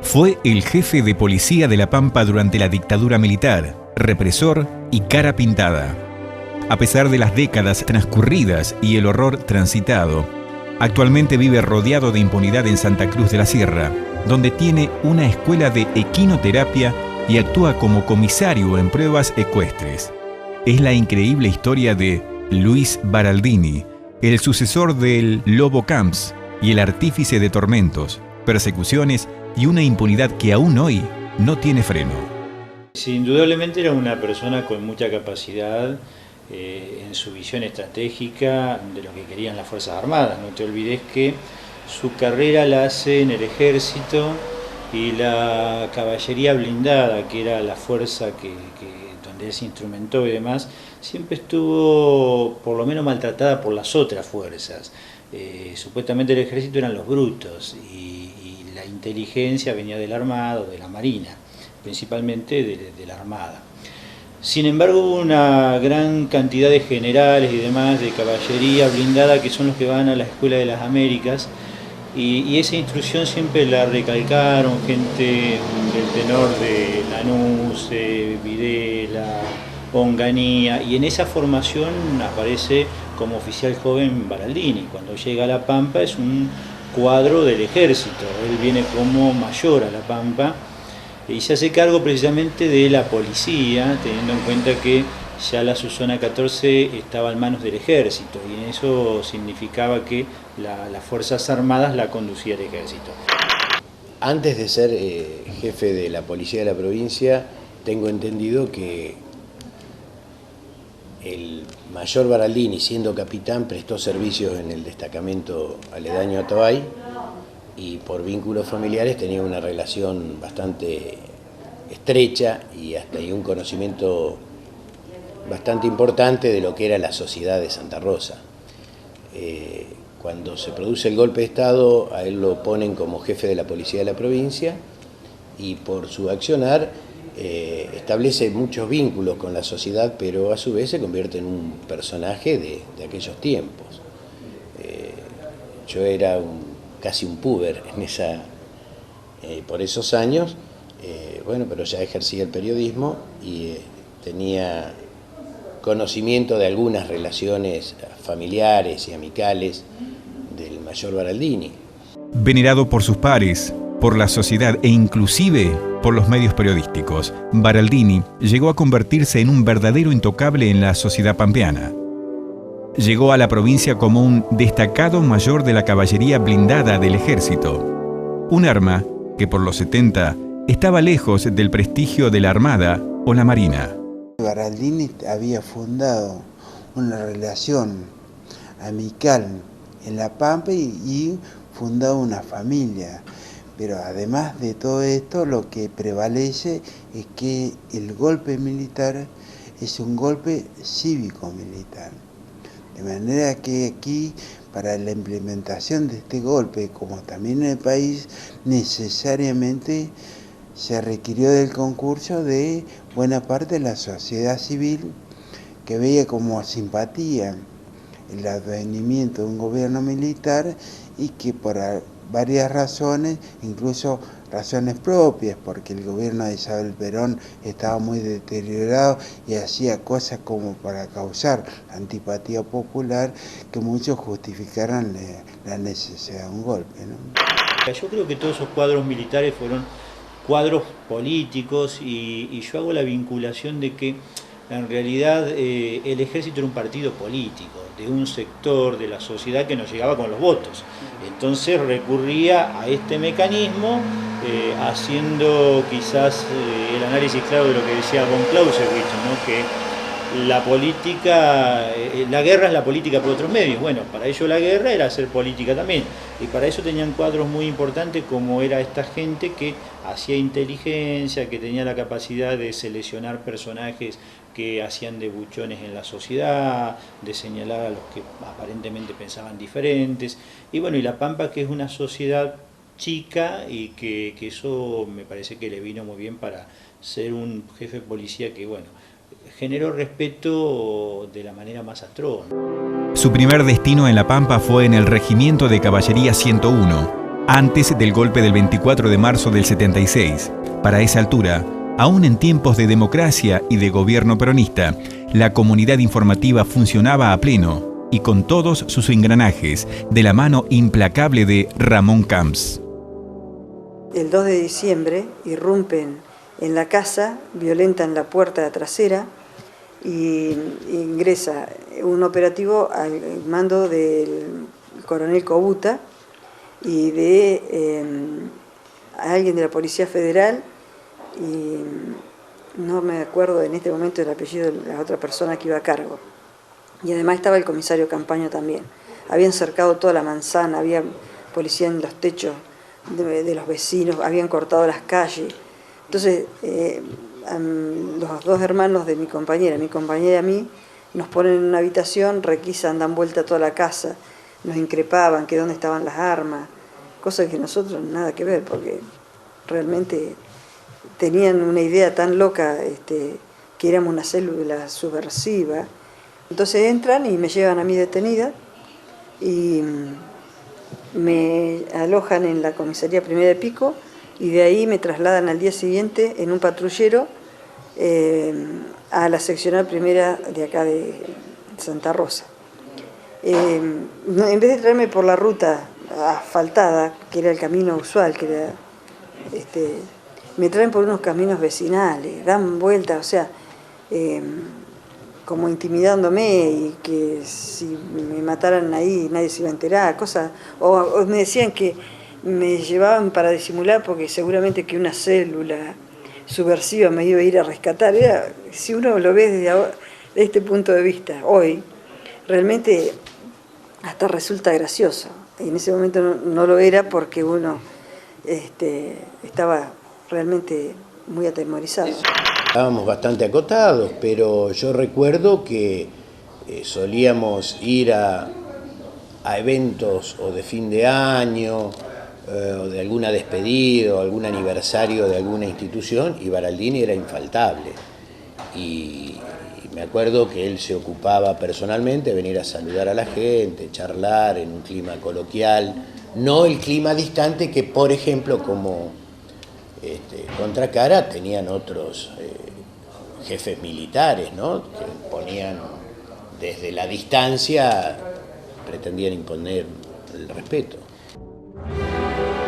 Fue el jefe de policía de La Pampa durante la dictadura militar, represor y cara pintada. A pesar de las décadas transcurridas y el horror transitado, actualmente vive rodeado de impunidad en Santa Cruz de la Sierra, donde tiene una escuela de equinoterapia y actúa como comisario en pruebas ecuestres. Es la increíble historia de Luis Baraldini, el sucesor del Lobo Camps y el artífice de tormentos, persecuciones y una impunidad que aún hoy no tiene freno. Sí, indudablemente era una persona con mucha capacidad en su visión estratégica de lo que querían las Fuerzas Armadas. No te olvides que su carrera la hace en el Ejército y la caballería blindada, que era la fuerza donde él se instrumentó y demás, siempre estuvo por lo menos maltratada por las otras fuerzas. Supuestamente el Ejército eran los brutos y la inteligencia venía de la Armada o de la Marina, principalmente de la Armada. Sin embargo, hubo una gran cantidad de generales y demás de caballería blindada que son los que van a la Escuela de las Américas y esa instrucción siempre la recalcaron gente del tenor de Lanús, Videla, Onganía, y en esa formación aparece como oficial joven Baraldini. Cuando llega a La Pampa es un cuadro del Ejército, él viene como mayor a La Pampa y se hace cargo precisamente de la policía, teniendo en cuenta que ya la Zona 14 estaba en manos del Ejército y eso significaba que las Fuerzas Armadas la conducía el Ejército. Antes de ser jefe de la policía de la provincia, tengo entendido que el mayor Baraldini, siendo capitán, prestó servicios en el destacamento aledaño a Toay y por vínculos familiares tenía una relación bastante estrecha y hasta un conocimiento bastante importante de lo que era la sociedad de Santa Rosa. Cuando se produce el golpe de Estado, a él lo ponen como jefe de la policía de la provincia y por su accionar establece muchos vínculos con la sociedad, pero a su vez se convierte en un personaje de aquellos tiempos. Yo era casi un puber por esos años, pero ya ejercía el periodismo y tenía conocimiento de algunas relaciones familiares y amicales del mayor Baraldini. Venerado por sus pares, por la sociedad e inclusive por los medios periodísticos, Baraldini llegó a convertirse en un verdadero intocable en la sociedad pampeana. Llegó a la provincia como un destacado mayor de la caballería blindada del Ejército, un arma que por los 70 estaba lejos del prestigio de la Armada o la Marina. Baraldini había fundado una relación amical en La Pampa y fundado una familia. Pero además de todo esto, lo que prevalece es que el golpe militar es un golpe cívico-militar. De manera que aquí, para la implementación de este golpe, como también en el país, necesariamente se requirió del concurso de buena parte de la sociedad civil que veía como simpatía el advenimiento de un gobierno militar y que por varias razones, incluso razones propias, porque el gobierno de Isabel Perón estaba muy deteriorado y hacía cosas como para causar antipatía popular, que muchos justificaran la necesidad de un golpe, ¿no? Yo creo que todos esos cuadros militares fueron cuadros políticos y yo hago la vinculación de que en realidad el Ejército era un partido político de un sector de la sociedad que no llegaba con los votos. Entonces recurría a este mecanismo haciendo quizás el análisis claro de lo que decía von Clausewitz, ¿no? Que la política, la guerra es la política por otros medios. Bueno, para ello la guerra era hacer política también. Y para eso tenían cuadros muy importantes como era esta gente que hacía inteligencia, que tenía la capacidad de seleccionar personajes que hacían de buchones en la sociedad, de señalar a los que aparentemente pensaban diferentes. Y bueno, y La Pampa, que es una sociedad chica y que eso me parece que le vino muy bien para ser un jefe de policía que, bueno, generó respeto de la manera más atroz. Su primer destino en La Pampa fue en el Regimiento de Caballería 101, antes del golpe del 24 de marzo del 76. Para esa altura, aún en tiempos de democracia y de gobierno peronista, la comunidad informativa funcionaba a pleno y con todos sus engranajes, de la mano implacable de Ramón Camps. El 2 de diciembre irrumpen en la casa, violentan la puerta trasera y ingresa un operativo al mando del coronel Cobuta y de alguien de la Policía Federal, y no me acuerdo en este momento el apellido de la otra persona que iba a cargo. Y además estaba el comisario Campaño también. Habían cercado toda la manzana, había policía en los techos de los vecinos, habían cortado las calles. Entonces, los dos hermanos de mi compañera y a mí, nos ponen en una habitación, requisan, dan vuelta a toda la casa, nos increpaban que dónde estaban las armas, cosas que nosotros nada que ver, porque realmente tenían una idea tan loca, que éramos una célula subversiva. Entonces entran y me llevan a mí detenida y me alojan en la comisaría Primera de Pico y de ahí me trasladan al día siguiente en un patrullero a la seccional primera de acá de Santa Rosa. En vez de traerme por la ruta asfaltada, que era el camino usual, que era me traen por unos caminos vecinales, dan vueltas, o sea, como intimidándome, y que si me mataran ahí nadie se iba a enterar, cosas, o me decían que me llevaban para disimular porque seguramente que una célula subversiva me iba a ir a rescatar. Si uno lo ve desde este punto de vista, hoy, realmente hasta resulta gracioso. Y en ese momento no lo era porque uno estaba realmente muy atemorizado. Estábamos bastante acotados, pero yo recuerdo que solíamos ir a eventos o de fin de año, o de alguna despedida, o algún aniversario de alguna institución, y Baraldini era infaltable. Y me acuerdo que él se ocupaba personalmente de venir a saludar a la gente, charlar en un clima coloquial, no el clima distante que, por ejemplo, como contracara tenían otros jefes militares, ¿no? Que ponían desde la distancia, pretendían imponer el respeto.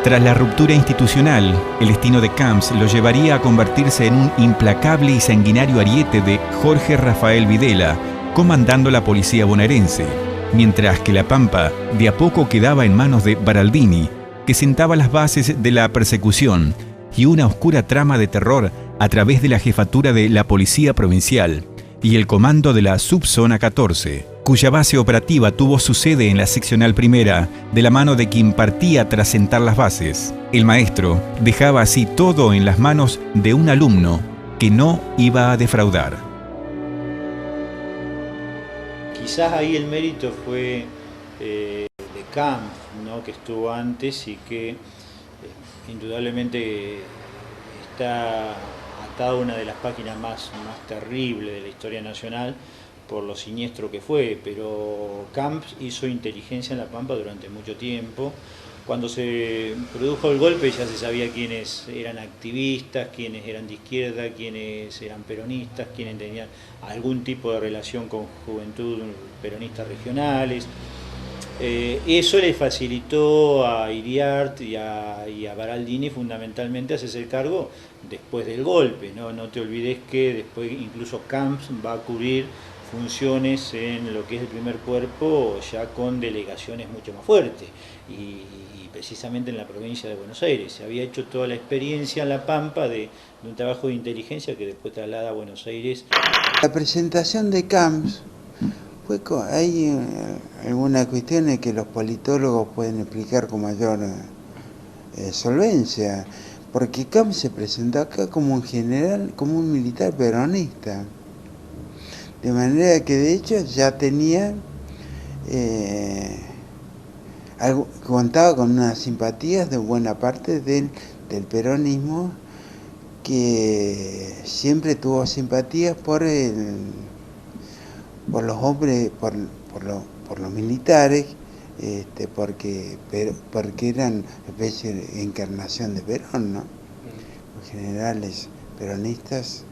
Tras la ruptura institucional, el destino de Camps lo llevaría a convertirse en un implacable y sanguinario ariete de Jorge Rafael Videla, comandando la policía bonaerense, mientras que La Pampa de a poco quedaba en manos de Baraldini, que sentaba las bases de la persecución y una oscura trama de terror a través de la jefatura de la Policía Provincial y el comando de la Subzona 14, cuya base operativa tuvo su sede en la seccional primera, de la mano de quien partía tras sentar las bases. El maestro dejaba así todo en las manos de un alumno que no iba a defraudar. Quizás ahí el mérito fue de Camps, ¿no? Que estuvo antes y que indudablemente está atado a una de las páginas más terribles de la historia nacional por lo siniestro que fue, pero Camps hizo inteligencia en La Pampa durante mucho tiempo. Cuando se produjo el golpe ya se sabía quiénes eran activistas, quiénes eran de izquierda, quiénes eran peronistas, quiénes tenían algún tipo de relación con juventud peronistas regionales. Eso le facilitó a Iriart y a Baraldini fundamentalmente hacerse el cargo después del golpe, ¿no? No te olvides que después incluso Camps va a cubrir funciones en lo que es el primer cuerpo ya con delegaciones mucho más fuertes y precisamente en la provincia de Buenos Aires. Se había hecho toda la experiencia en La Pampa de un trabajo de inteligencia que después traslada a Buenos Aires. La presentación de Camps hay algunas cuestiones que los politólogos pueden explicar con mayor solvencia, porque Camps se presentó acá como un general, como un militar peronista, de manera que de hecho ya tenía, contaba con unas simpatías de buena parte del peronismo, que siempre tuvo simpatías por los hombres, por los militares, porque eran especie de encarnación de Perón, ¿no? Los generales peronistas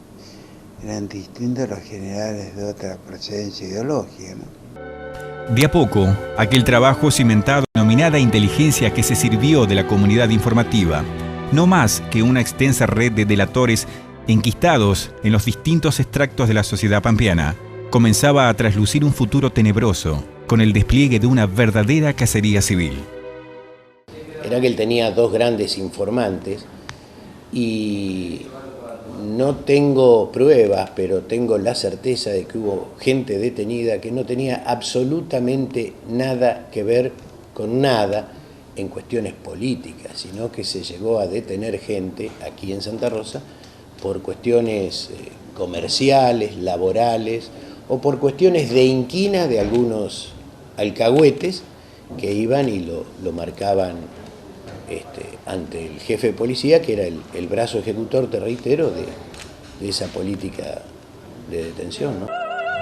eran distintos a los generales de otra procedencia ideológica, ¿no? De a poco, aquel trabajo cimentado, denominada inteligencia que se sirvió de la comunidad informativa, no más que una extensa red de delatores enquistados en los distintos extractos de la sociedad pampeana, comenzaba a traslucir un futuro tenebroso con el despliegue de una verdadera cacería civil. Era que él tenía dos grandes informantes y no tengo pruebas, pero tengo la certeza de que hubo gente detenida que no tenía absolutamente nada que ver con nada en cuestiones políticas, sino que se llegó a detener gente aquí en Santa Rosa por cuestiones comerciales, laborales o por cuestiones de inquina de algunos alcahuetes que iban y lo marcaban ante el jefe de policía, que era el brazo ejecutor, te reitero, de esa política de detención, ¿no?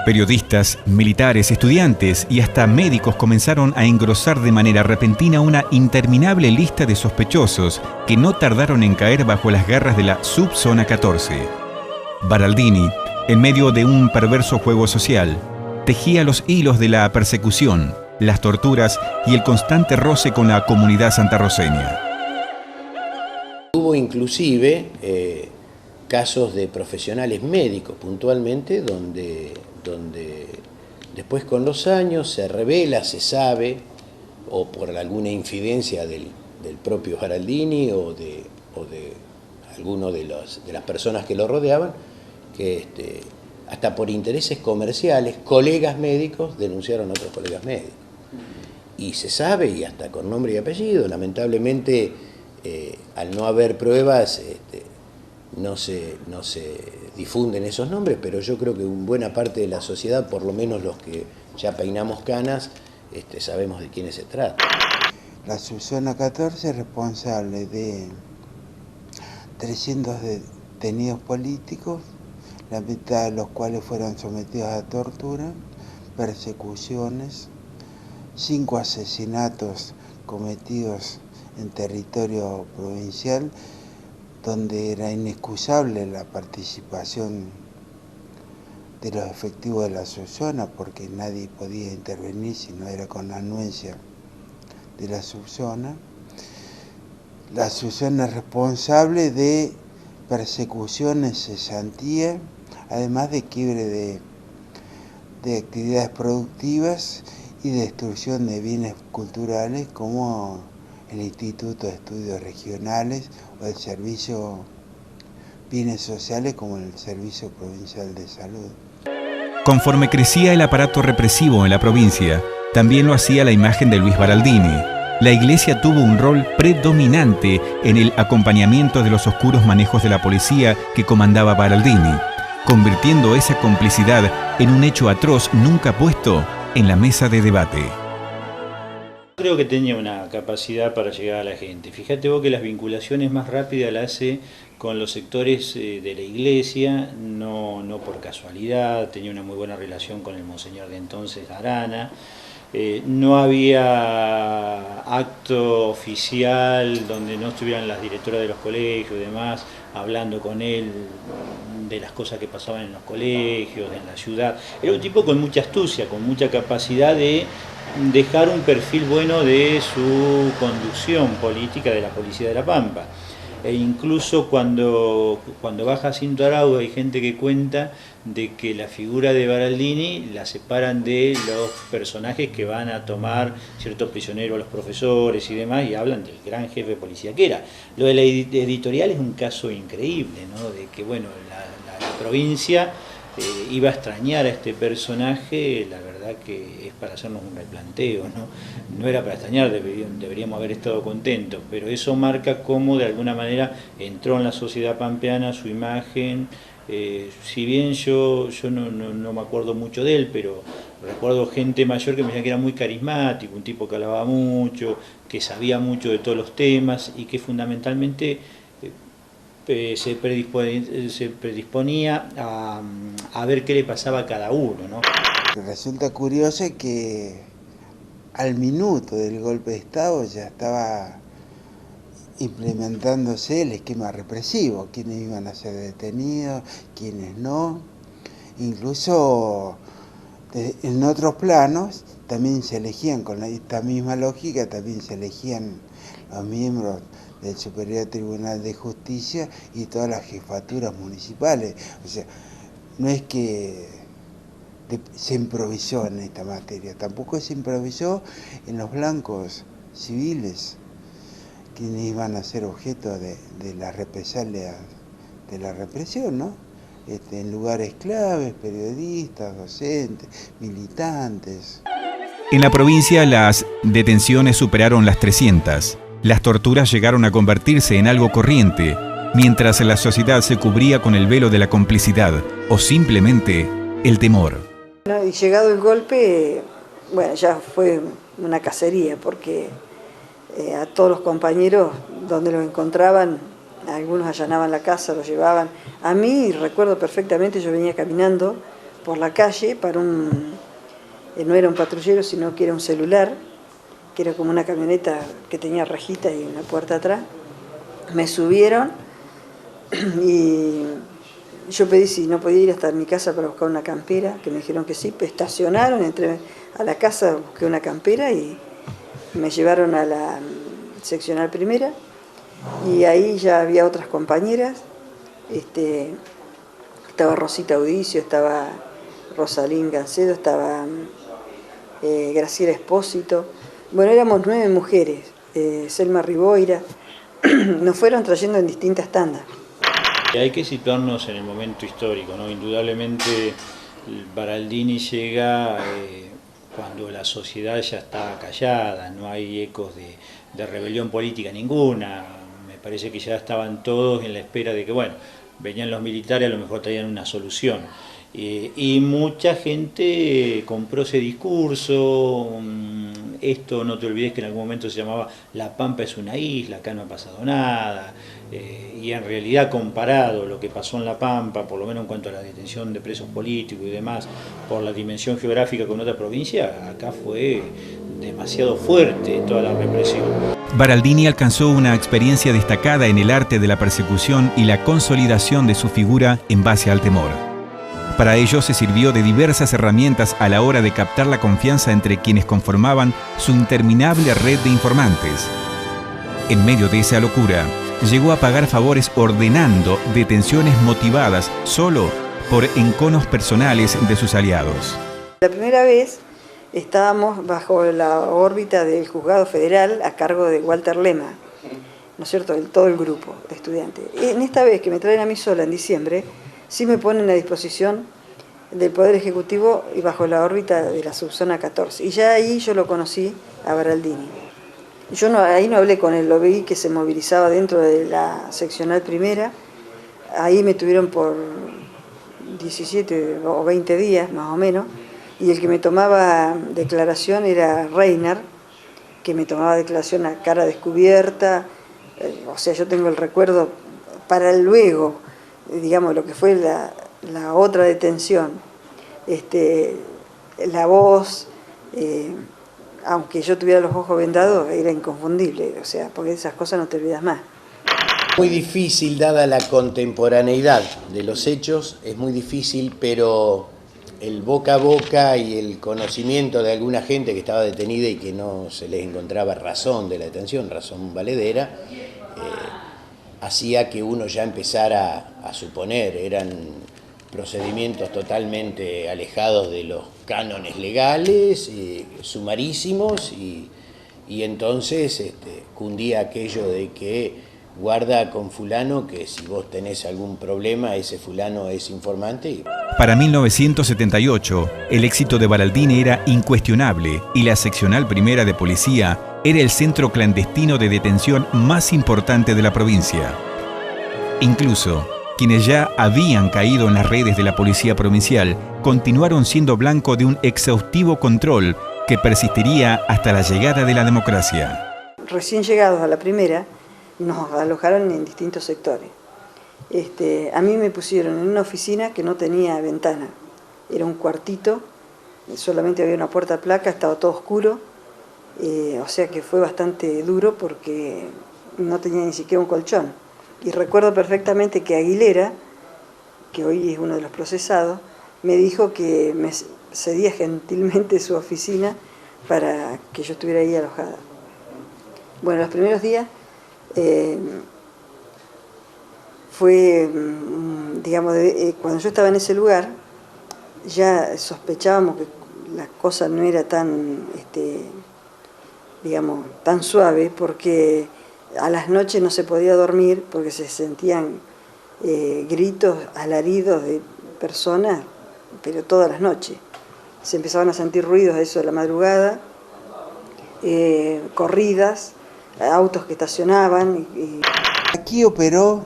Periodistas, militares, estudiantes y hasta médicos comenzaron a engrosar de manera repentina una interminable lista de sospechosos que no tardaron en caer bajo las garras de la subzona 14. Baraldini, en medio de un perverso juego social, tejía los hilos de la persecución, las torturas y el constante roce con la comunidad santarroceña. Hubo inclusive casos de profesionales médicos puntualmente donde después con los años se revela, se sabe, o por alguna infidencia del propio Baraldini o de alguno de las personas que lo rodeaban, que hasta por intereses comerciales, colegas médicos denunciaron a otros colegas médicos. Y se sabe, y hasta con nombre y apellido, lamentablemente, al no haber pruebas, no se difunden esos nombres, pero yo creo que buena parte de la sociedad, por lo menos los que ya peinamos canas, sabemos de quiénes se trata. La subzona 14 es responsable de 300 detenidos políticos, la mitad de los cuales fueron sometidos a tortura, persecuciones, 5 asesinatos cometidos en territorio provincial, donde era inexcusable la participación de los efectivos de la subzona, porque nadie podía intervenir si no era con la anuencia de la subzona. La subzona es responsable de persecuciones, cesantía, además de quiebre de actividades productivas y destrucción de bienes culturales como el Instituto de Estudios Regionales o el Servicio Bienes Sociales como el Servicio Provincial de Salud. Conforme crecía el aparato represivo en la provincia, también lo hacía la imagen de Luis Baraldini. La Iglesia tuvo un rol predominante en el acompañamiento de los oscuros manejos de la policía que comandaba Baraldini, convirtiendo esa complicidad en un hecho atroz nunca puesto en la mesa de debate. Creo que tenía una capacidad para llegar a la gente. Fíjate vos que las vinculaciones más rápidas las hace con los sectores de la iglesia, no por casualidad, tenía una muy buena relación con el monseñor de entonces, Arana. No había acto oficial donde no estuvieran las directoras de los colegios y demás hablando con él de las cosas que pasaban en los colegios, en la ciudad. Era un tipo con mucha astucia, con mucha capacidad de dejar un perfil bueno de su conducción política de la Policía de la Pampa. E incluso cuando baja Jacinto Arauz hay gente que cuenta de que la figura de Baraldini la separan de los personajes que van a tomar ciertos prisioneros a los profesores y demás, y hablan del gran jefe de policía que era. Lo de la editorial es un caso increíble, ¿no? De que bueno, la provincia iba a extrañar a este personaje, la verdad que es para hacernos un replanteo, no era para extrañar, deberíamos haber estado contentos, pero eso marca cómo de alguna manera entró en la sociedad pampeana su imagen. Si bien yo no me acuerdo mucho de él, pero recuerdo gente mayor que me decía que era muy carismático, un tipo que hablaba mucho, que sabía mucho de todos los temas y que fundamentalmente se predisponía a ver qué le pasaba a cada uno, ¿no? Resulta curioso que al minuto del golpe de Estado ya estaba implementándose el esquema represivo, quiénes iban a ser detenidos, quiénes no. Incluso en otros planos también se elegían, con esta misma lógica, también se elegían los miembros del Superior Tribunal de Justicia y todas las jefaturas municipales. O sea, no es que se improvisó en esta materia, tampoco se improvisó en los blancos civiles, quienes iban a ser objeto de la represalia, de la represión, ¿no? En lugares claves, periodistas, docentes, militantes. En la provincia las detenciones superaron las 300. Las torturas llegaron a convertirse en algo corriente, mientras la sociedad se cubría con el velo de la complicidad o simplemente el temor. Y llegado el golpe, bueno, ya fue una cacería, porque a todos los compañeros donde los encontraban, algunos allanaban la casa, los llevaban. A mí, recuerdo perfectamente, yo venía caminando por la calle para no era un patrullero, sino que era un celular, que era como una camioneta que tenía rejita y una puerta atrás. Me subieron y yo pedí si no podía ir hasta mi casa para buscar una campera, que me dijeron que sí. Estacionaron, entré a la casa, busqué una campera y me llevaron a la seccional primera, y ahí ya había otras compañeras, estaba Rosita Audicio, estaba Rosalín Gancedo, estaba Graciela Espósito. Bueno, éramos 9 mujeres, Selma Riboira, nos fueron trayendo en distintas tandas. Hay que situarnos en el momento histórico, ¿no? Indudablemente Baraldini llega cuando la sociedad ya está callada, no hay ecos de rebelión política ninguna. Me parece que ya estaban todos en la espera de que, bueno, venían los militares, a lo mejor traían una solución. Y mucha gente compró ese discurso. Esto, no te olvides que en algún momento se llamaba La Pampa es una isla, acá no ha pasado nada. Y en realidad, comparado lo que pasó en La Pampa, por lo menos en cuanto a la detención de presos políticos y demás, por la dimensión geográfica con otra provincia, acá fue demasiado fuerte toda la represión. Baraldini alcanzó una experiencia destacada en el arte de la persecución y la consolidación de su figura en base al temor. Para ello se sirvió de diversas herramientas a la hora de captar la confianza entre quienes conformaban su interminable red de informantes. En medio de esa locura, llegó a pagar favores ordenando detenciones motivadas solo por enconos personales de sus aliados. La primera vez estábamos bajo la órbita del Juzgado Federal a cargo de Walter Lema, ¿no es cierto?, todo el grupo de estudiantes. En esta vez que me traen a mí sola en diciembre, sí me ponen a disposición del Poder Ejecutivo y bajo la órbita de la subzona 14. Y ya ahí yo lo conocí a Baraldini. Yo ahí no hablé con él, lo vi que se movilizaba dentro de la seccional primera. Ahí me tuvieron por 17 o 20 días más o menos. Y el que me tomaba declaración era Reiner, que me tomaba declaración a cara descubierta. O sea, yo tengo el recuerdo para luego, digamos, lo que fue la otra detención, la voz, aunque yo tuviera los ojos vendados, era inconfundible, o sea, porque esas cosas no te olvidas más. Muy difícil, dada la contemporaneidad de los hechos, es muy difícil, pero el boca a boca y el conocimiento de alguna gente que estaba detenida y que no se les encontraba razón de la detención, razón valedera, hacía que uno ya empezara a suponer, eran procedimientos totalmente alejados de los cánones legales, sumarísimos, y entonces cundía aquello de que guarda con fulano, que si vos tenés algún problema, ese fulano es informante. Para 1978, el éxito de Baraldini era incuestionable y la seccional primera de policía era el centro clandestino de detención más importante de la provincia. Incluso, quienes ya habían caído en las redes de la policía provincial continuaron siendo blanco de un exhaustivo control que persistiría hasta la llegada de la democracia. Recién llegados a la primera, nos alojaron en distintos sectores. A mí me pusieron en una oficina que no tenía ventana, era un cuartito, solamente había una puerta placa, estaba todo oscuro, o sea que fue bastante duro porque no tenía ni siquiera un colchón. Y recuerdo perfectamente que Aguilera, que hoy es uno de los procesados, me dijo que me cedía gentilmente su oficina para que yo estuviera ahí alojada. Bueno, los primeros días fue, digamos, cuando yo estaba en ese lugar, ya sospechábamos que la cosa no era tan, digamos, tan suave, porque a las noches no se podía dormir porque se sentían gritos, alaridos de personas, pero todas las noches. Se empezaban a sentir ruidos a eso de la madrugada, corridas, autos que estacionaban. Aquí operó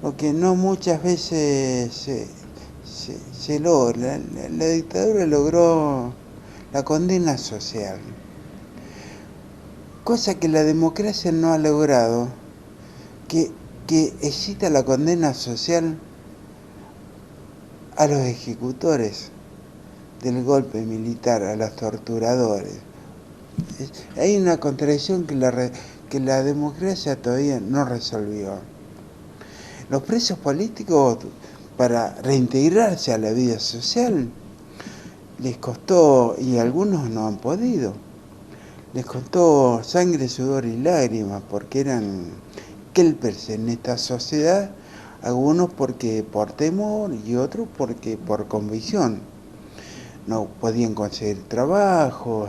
lo que no muchas veces se logra. La dictadura logró la condena social, cosa que la democracia no ha logrado, que exista la condena social a los ejecutores del golpe militar, a los torturadores. Hay una contradicción que la democracia todavía no resolvió. Los presos políticos, para reintegrarse a la vida social, les costó, y algunos no han podido, les costó sangre, sudor y lágrimas, porque eran kelpers en esta sociedad, algunos porque por temor y otros porque por convicción. No podían conseguir trabajo,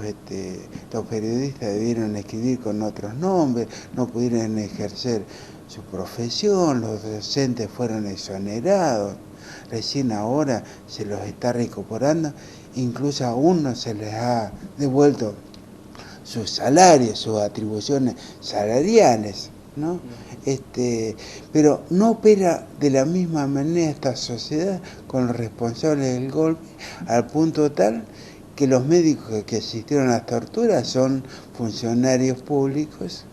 los periodistas debieron escribir con otros nombres, no pudieron ejercer su profesión, los docentes fueron exonerados, recién ahora se los está recuperando, incluso a uno se les ha devuelto sus salarios, sus atribuciones salariales, ¿no? Pero no opera de la misma manera esta sociedad con los responsables del golpe, al punto tal que los médicos que asistieron a las torturas son funcionarios públicos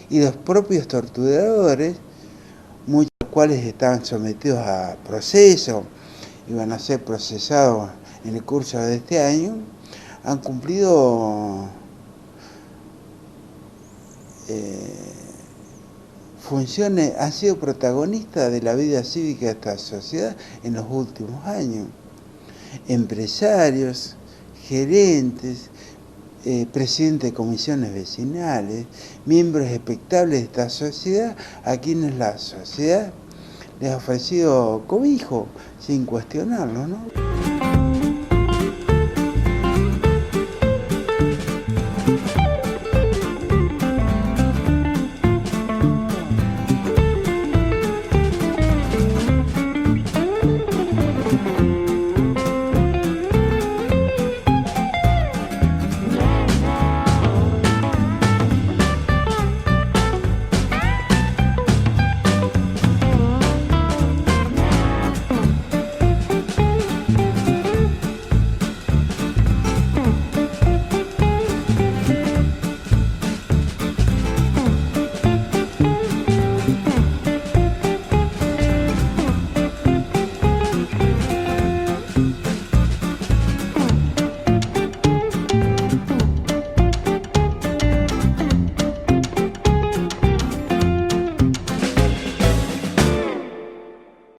y los propios torturadores, muchos de los cuales estaban sometidos a proceso, iban a ser procesados en el curso de este año, han cumplido funciones, han sido protagonistas de la vida cívica de esta sociedad en los últimos años. Empresarios, gerentes, presidentes de comisiones vecinales, miembros expectables de esta sociedad, a quienes la sociedad les ha ofrecido cobijo, sin cuestionarlo, ¿no?